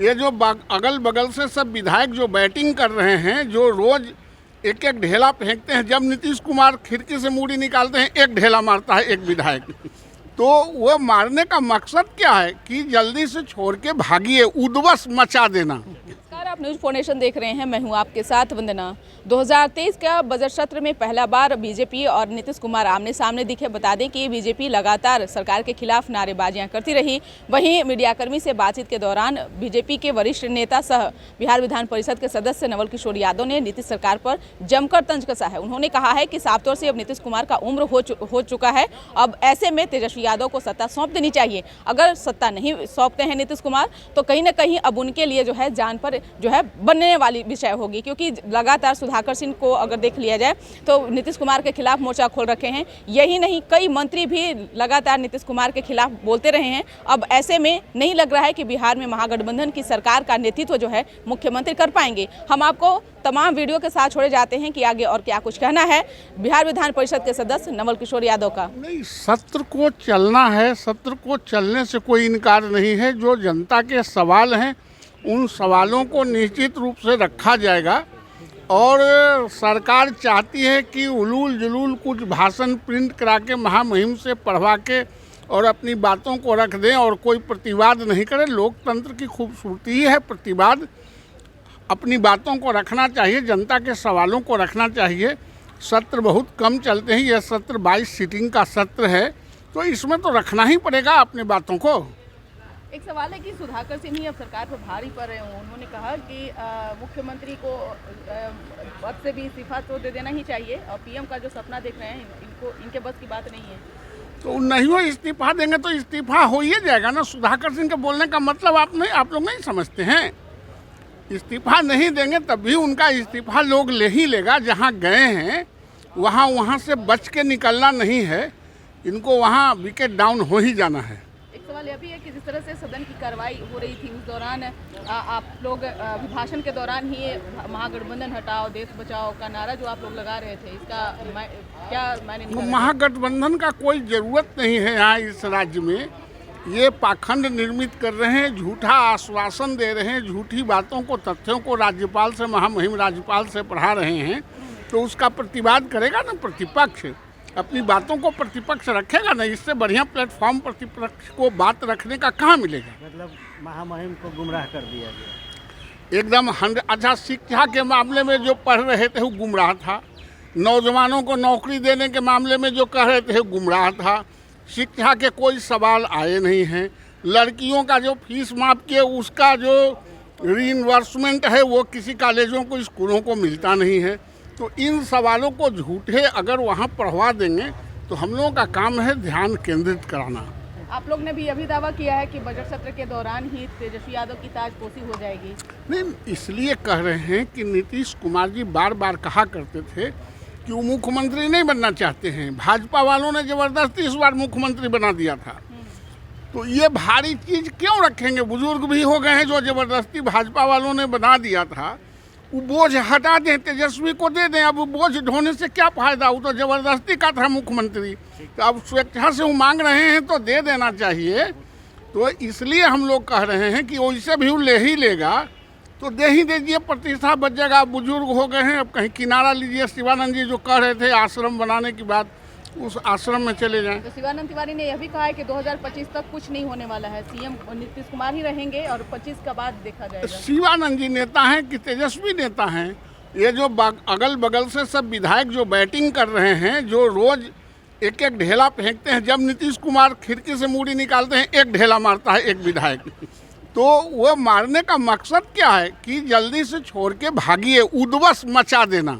ये जो अगल बगल से सब विधायक जो बैटिंग कर रहे हैं, जो रोज एक एक ढेला फेंकते हैं, जब नीतीश कुमार खिड़की से मूड़ी निकालते हैं एक ढेला मारता है एक विधायक। तो वो मारने का मकसद क्या है कि जल्दी से छोड़ के भागिए, उद्वस मचा देना। आप न्यूज फाउंडेशन देख रहे हैं, मैं हूं आपके साथ वंदना। 2023 का बजट सत्र में पहला बार बीजेपी और नीतीश कुमार आमने सामने दिखे। बता दें कि बीजेपी लगातार सरकार के खिलाफ नारेबाजियां करती रही। वहीं मीडियाकर्मी से बातचीत के दौरान बीजेपी के वरिष्ठ नेता सह बिहार विधान परिषद के सदस्य नवल किशोर यादव ने नीतीश सरकार पर जमकर तंज कसा है। उन्होंने कहा है कि साफ तौर से अब नीतीश कुमार का उम्र हो चुका है, अब ऐसे में तेजस्वी यादव को सत्ता सौंप देनी चाहिए। अगर सत्ता नहीं सौंपते हैं नीतीश कुमार तो कहीं ना कहीं अब उनके लिए जो है जान पर जो है बनने वाली विषय होगी, क्योंकि लगातार सुधाकर सिंह को अगर देख लिया जाए तो नीतीश कुमार के खिलाफ मोर्चा खोल रखे हैं। यही नहीं, कई मंत्री भी लगातार नीतीश कुमार के खिलाफ बोलते रहे हैं। अब ऐसे में नहीं लग रहा है कि बिहार में महागठबंधन की सरकार का नेतृत्व जो है मुख्यमंत्री कर पाएंगे। हम आपको तमाम वीडियो के साथ छोड़े जाते हैं कि आगे और क्या कुछ कहना है बिहार विधान परिषद के सदस्य नवल किशोर यादव का। नहीं, सत्र को चलना है, सत्र को चलने से कोई इनकार नहीं है। जो जनता के सवाल हैं उन सवालों को निश्चित रूप से रखा जाएगा और सरकार चाहती है कि उलूल जुलूल कुछ भाषण प्रिंट करा के महामहिम से पढ़वा के और अपनी बातों को रख दें और कोई प्रतिवाद नहीं करे। लोकतंत्र की खूबसूरती ही है प्रतिवाद। अपनी बातों को रखना चाहिए, जनता के सवालों को रखना चाहिए। सत्र बहुत कम चलते हैं, यह सत्र 22 सीटिंग का सत्र है, तो इसमें तो रखना ही पड़ेगा अपनी बातों को। एक सवाल है कि सुधाकर सिंह ही अब सरकार पर भारी पड़ रहे हों। उन्होंने कहा कि मुख्यमंत्री को पद से भी इस्तीफा तो दे देना ही चाहिए और पीएम का जो सपना देख रहे हैं इनके बस की बात नहीं है। तो नहीं हो इस्तीफा देंगे तो इस्तीफा हो ही जाएगा ना। सुधाकर सिंह के बोलने का मतलब आप लोग नहीं समझते हैं। इस्तीफा नहीं देंगे तब भी उनका इस्तीफा लोग ले ही लेगा। जहाँ गए हैं वहाँ से बच के निकलना नहीं है, इनको वहाँ विकेट डाउन हो ही जाना है। एक सवाल यह भी है कि जिस तरह से सदन की कार्रवाई हो रही थी उस दौरान आप लोग अभिभाषण के दौरान ही महागठबंधन हटाओ देश बचाओ का नारा जो आप लोग लगा रहे थे, इसका क्या मायने? महागठबंधन का कोई ज़रूरत नहीं है यहाँ इस राज्य में। ये पाखंड निर्मित कर रहे हैं, झूठा आश्वासन दे रहे हैं, झूठी बातों को तथ्यों को राज्यपाल से महामहिम राज्यपाल से पढ़ा रहे हैं। तो उसका प्रतिवाद करेगा ना प्रतिपक्ष, अपनी बातों को प्रतिपक्ष रखेगा ना। इससे बढ़िया प्लेटफॉर्म प्रतिपक्ष को बात रखने का कहाँ मिलेगा। मतलब महामहिम को गुमराह कर दिया गया एकदम। अच्छा, शिक्षा के मामले में जो पढ़ रहे थे वो गुमराह था। नौजवानों को नौकरी देने के मामले में जो कह रहे थे वो गुमराह था। शिक्षा के कोई सवाल आए नहीं हैं। लड़कियों का जो फीस माफ किए उसका जो रीइंबर्समेंट है वो किसी कॉलेजों को स्कूलों को मिलता नहीं है। तो इन सवालों को झूठे अगर वहाँ पढ़वा देंगे तो हम लोगों का काम है ध्यान केंद्रित कराना। आप लोग ने भी अभी दावा किया है कि बजट सत्र के दौरान ही तेजस्वी यादव की ताजपोशी हो जाएगी। नहीं, इसलिए कह रहे हैं कि नीतीश कुमार जी बार बार कहा करते थे कि वो मुख्यमंत्री नहीं बनना चाहते हैं। भाजपा वालों ने ज़बरदस्ती इस बार मुख्यमंत्री बना दिया था। तो ये भारी चीज़ क्यों रखेंगे? बुजुर्ग भी हो गए हैं जो ज़बरदस्ती भाजपा वालों ने बना दिया था, वो बोझ हटा दें, तेजस्वी को दे दें। अब वो बोझ ढोने से क्या फ़ायदा? वो तो ज़बरदस्ती का था मुख्यमंत्री, तो अब स्वेच्छा से वो मांग रहे हैं तो दे देना चाहिए। तो इसलिए हम लोग कह रहे हैं कि वैसे भी वो ले ही लेगा तो दे ही दीजिए, प्रतिष्ठा बच जाएगा। बुजुर्ग हो गए हैं, अब कहीं किनारा लीजिए। शिवानंद जी जो कह रहे थे आश्रम बनाने की बात, उस आश्रम में चले जाएं। तो शिवानंद तिवारी ने यह भी कहा है कि 2025 तक कुछ नहीं होने वाला है, सीएम नीतीश कुमार ही रहेंगे और 25 का बाद देखा जाएगा। शिवानंद जी नेता हैं कि तेजस्वी नेता हैं? ये जो अगल बगल से सब विधायक जो बैटिंग कर रहे हैं, जो रोज एक एक ढेला फेंकते हैं, जब नीतीश कुमार खिड़की से मूड़ी निकालते हैं एक ढेला मारता है एक विधायक। तो वो मारने का मकसद क्या है कि जल्दी से छोड़ के भागिए, उद्वस मचा देना।